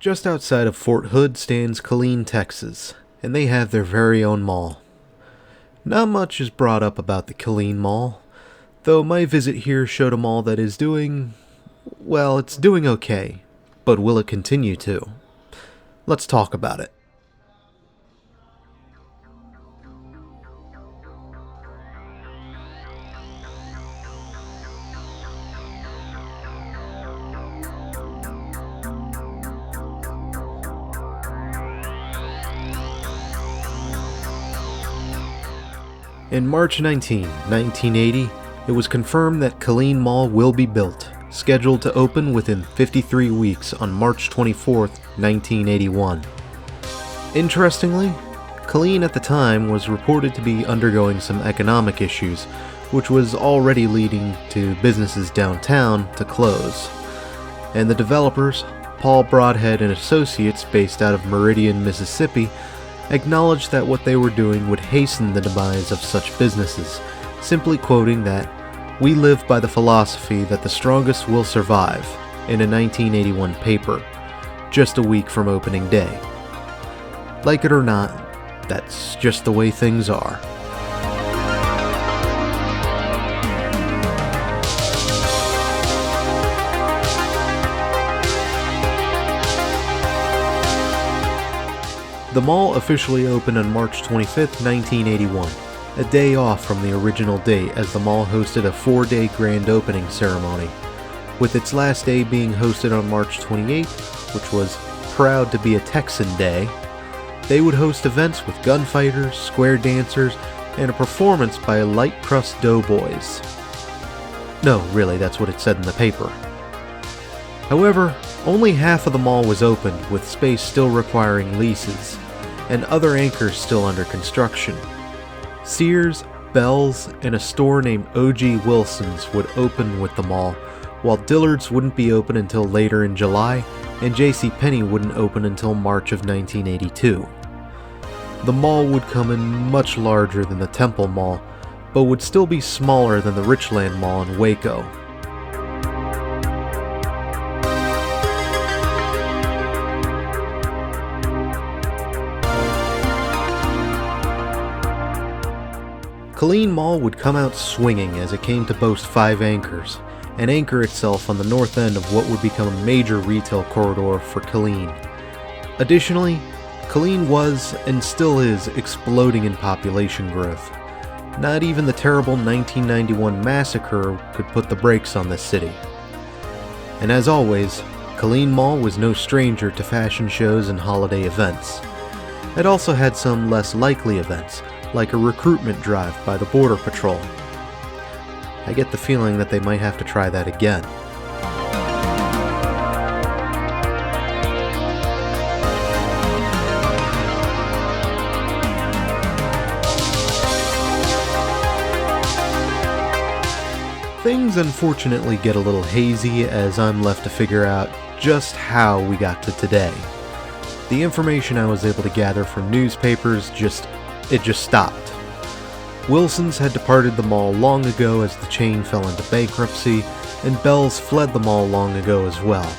Just outside of Fort Hood stands Killeen, Texas, and they have their very own mall. Not much is brought up about the Killeen Mall, though my visit here showed a mall that is doing... well, it's doing okay, but will it continue to? Let's talk about it. In March 1980, it was confirmed that Killeen Mall will be built, scheduled to open within 53 weeks on March 24, 1981. Interestingly, Killeen at the time was reported to be undergoing some economic issues, which was already leading to businesses downtown to close. And the developers, Paul Broadhead and Associates based out of Meridian, Mississippi, acknowledged that what they were doing would hasten the demise of such businesses, simply quoting that, "We live by the philosophy that the strongest will survive," in a 1981 paper, just a week from opening day. Like it or not, that's just the way things are. The mall officially opened on March 25, 1981, a day off from the original date as the mall hosted a 4-day grand opening ceremony, with its last day being hosted on March 28th, which was proud to be a Texan day. They would host events with gunfighters, square dancers, and a performance by light crust doughboys. No, really, that's what it said in the paper. However, only half of the mall was opened, with space still requiring leases, and other anchors still under construction. Sears, Bell's, and a store named O.G. Wilson's would open with the mall, while Dillards wouldn't be open until later in July, and JCPenney wouldn't open until March of 1982. The mall would come in much larger than the Temple Mall, but would still be smaller than the Richland Mall in Waco. Killeen Mall would come out swinging as it came to boast 5 anchors, and anchor itself on the north end of what would become a major retail corridor for Killeen. Additionally, Killeen was, and still is, exploding in population growth. Not even the terrible 1991 massacre could put the brakes on this city. And as always, Killeen Mall was no stranger to fashion shows and holiday events. It also had some less likely events, like a recruitment drive by the Border Patrol. I get the feeling that they might have to try that again. Things unfortunately get a little hazy as I'm left to figure out just how we got to today. The information I was able to gather from newspapers just stopped. Wilson's had departed the mall long ago as the chain fell into bankruptcy, and Bell's fled the mall long ago as well.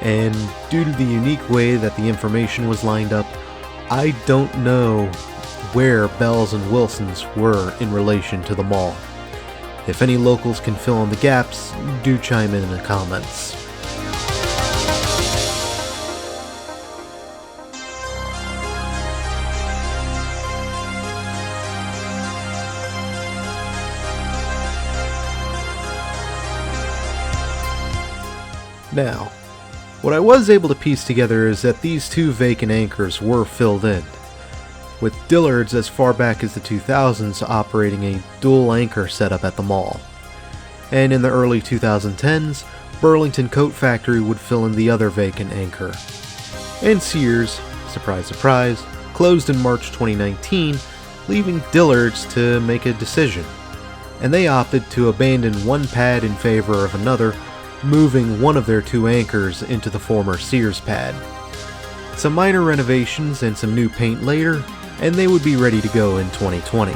And due to the unique way that the information was lined up, I don't know where Bell's and Wilson's were in relation to the mall. If any locals can fill in the gaps, do chime in the comments. Now, what I was able to piece together is that these 2 vacant anchors were filled in, with Dillards as far back as the 2000s operating a dual anchor setup at the mall. And in the early 2010s, Burlington Coat Factory would fill in the other vacant anchor. And Sears, surprise surprise, closed in March 2019, leaving Dillards to make a decision. And they opted to abandon one pad in favor of another, moving one of their 2 anchors into the former Sears pad. Some minor renovations and some new paint later, and they would be ready to go in 2020.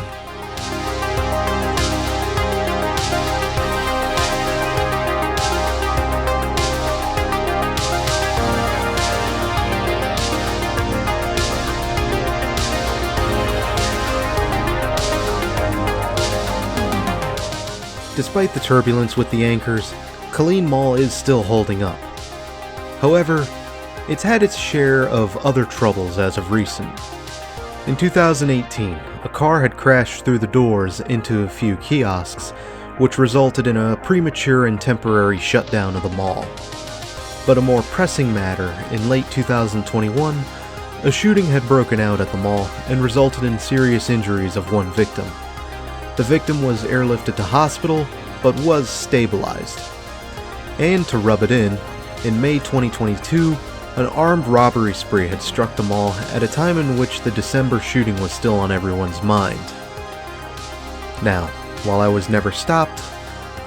Despite the turbulence with the anchors, Killeen Mall is still holding up. However, it's had its share of other troubles as of recent. In 2018, a car had crashed through the doors into a few kiosks, which resulted in a premature and temporary shutdown of the mall. But a more pressing matter, in late 2021, a shooting had broken out at the mall and resulted in serious injuries of one victim. The victim was airlifted to hospital, but was stabilized. And to rub it in May 2022, an armed robbery spree had struck the mall at a time in which the December shooting was still on everyone's mind. Now, while I was never stopped,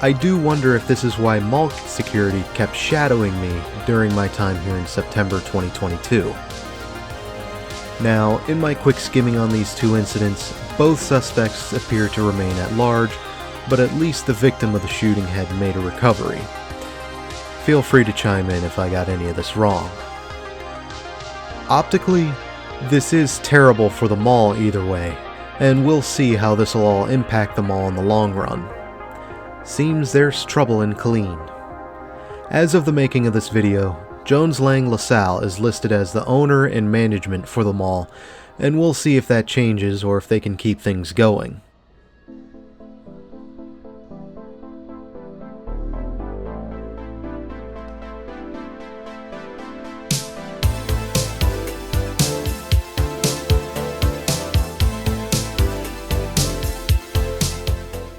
I do wonder if this is why mall security kept shadowing me during my time here in September 2022. Now, in my quick skimming on these two incidents, both suspects appear to remain at large, but at least the victim of the shooting had made a recovery. Feel free to chime in if I got any of this wrong. Optically, this is terrible for the mall either way, and we'll see how this will all impact the mall in the long run. Seems there's trouble in Killeen. As of the making of this video, Jones Lang LaSalle is listed as the owner and management for the mall, and we'll see if that changes or if they can keep things going.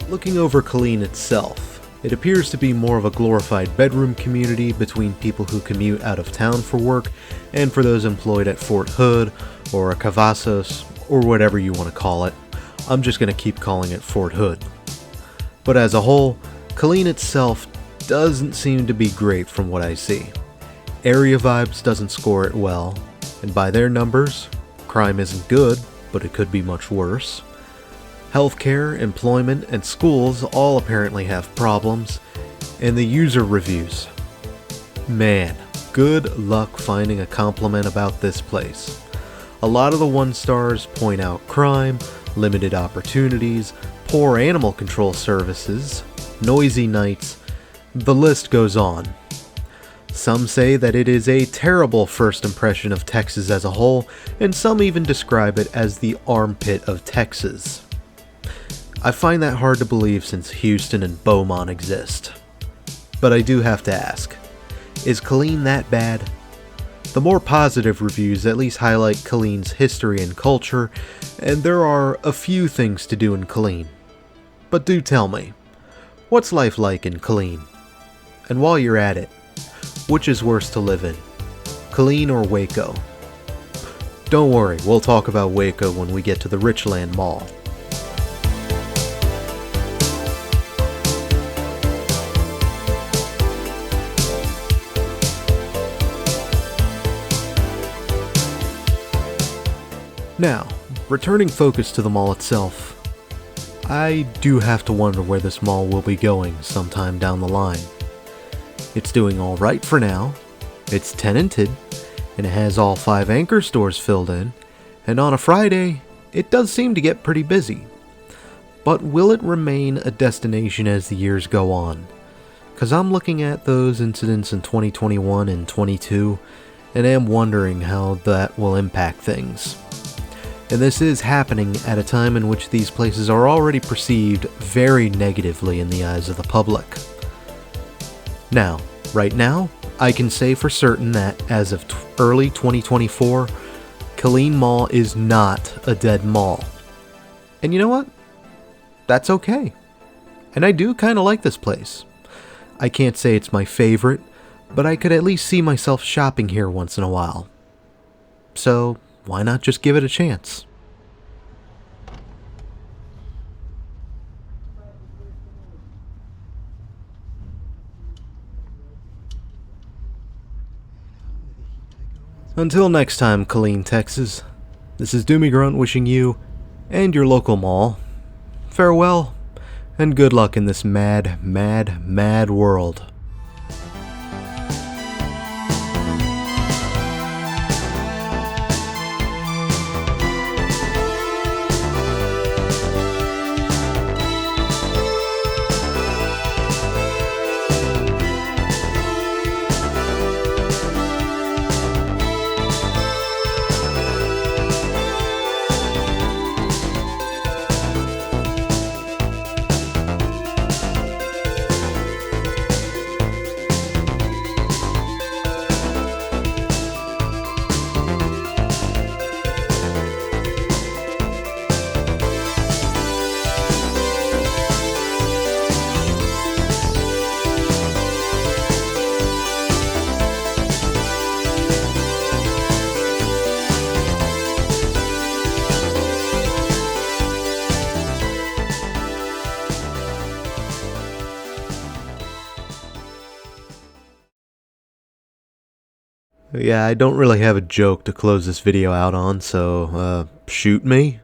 Looking over Killeen itself, it appears to be more of a glorified bedroom community between people who commute out of town for work and for those employed at Fort Hood or Cavazos or whatever you want to call it. I'm just going to keep calling it Fort Hood. But as a whole, Killeen itself doesn't seem to be great from what I see. Area Vibes doesn't score it well, and by their numbers, crime isn't good, but it could be much worse. Healthcare, employment, and schools all apparently have problems, and the user reviews. Man, good luck finding a compliment about this place. A lot of the 1-stars point out crime, limited opportunities, poor animal control services, noisy nights, the list goes on. Some say that it is a terrible first impression of Texas as a whole, and some even describe it as the armpit of Texas. I find that hard to believe since Houston and Beaumont exist. But I do have to ask, is Killeen that bad? The more positive reviews at least highlight Killeen's history and culture, and there are a few things to do in Killeen. But do tell me, what's life like in Killeen? And while you're at it, which is worse to live in, Killeen or Waco? Don't worry, we'll talk about Waco when we get to the Richland Mall. Now, returning focus to the mall itself, I do have to wonder where this mall will be going sometime down the line. It's doing alright for now, it's tenanted, and it has all 5 anchor stores filled in, and on a Friday, it does seem to get pretty busy. But will it remain a destination as the years go on? Cause I'm looking at those incidents in 2021 and 22, and am wondering how that will impact things. And this is happening at a time in which these places are already perceived very negatively in the eyes of the public. Now, right now, I can say for certain that as of early 2024, Killeen Mall is not a dead mall. And you know what? That's okay. And I do kind of like this place. I can't say it's my favorite, but I could at least see myself shopping here once in a while. So, why not just give it a chance? Until next time, Killeen, Texas, this is Doomie Grunt wishing you and your local mall farewell and good luck in this mad, mad, mad world. Yeah, I don't really have a joke to close this video out on, so, shoot me.